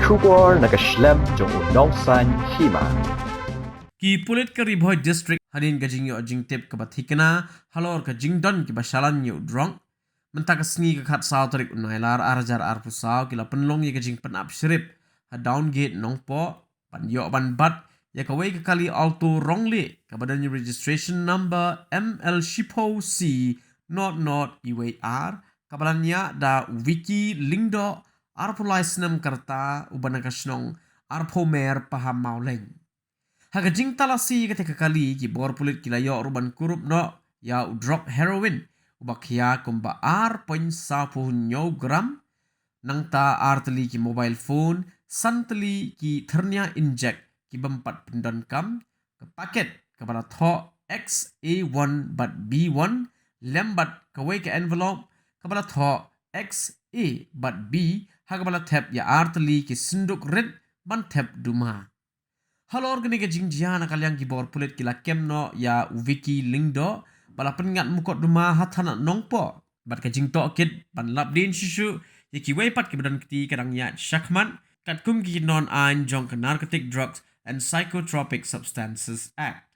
Shugor nakaslem jong unongsan Hima. Ki pulit ka riboy district hadin ka jing yo jing tip ka bathikana halor ka jing don ki basalan yo Drok mentak sngi ka khat saw tarik unailar arjar arpusaw kila penlong ye ka jing penap sirip ha down gate nongpo pan yo ban bat ya ka wei ka kali alto wrongly ka badan your registration number ML Shipo C not IWR kabalanya da wiki lingdo arpulaisnam karta ubanakasnong arpomer Pahammawleiñ. Haga jing talasi ketika kali ki bor pulit kila yo ruban kurup no ya Drok Heroin ubakya kumba R.1 gram nang ta arteli ki mobile phone santeli ki ternia inject ki bempat pendan kam ke paket kepada tho XA1 bat B1 lembat kawe ke envelope kepada tho XA bat B haga bala tap ya arteli ki sinduk red ban tap duma. Halo organik jing jiana kalian gibor pulit kila kemno ya wiki lingdo bala pengat mukot duma hatana nongpo bat ka jing to kit ban labdin shishu yaki weipat ke badan kiti kadang ya shakman kat kum ki non an jong narcotic drugs and psychotropic substances act.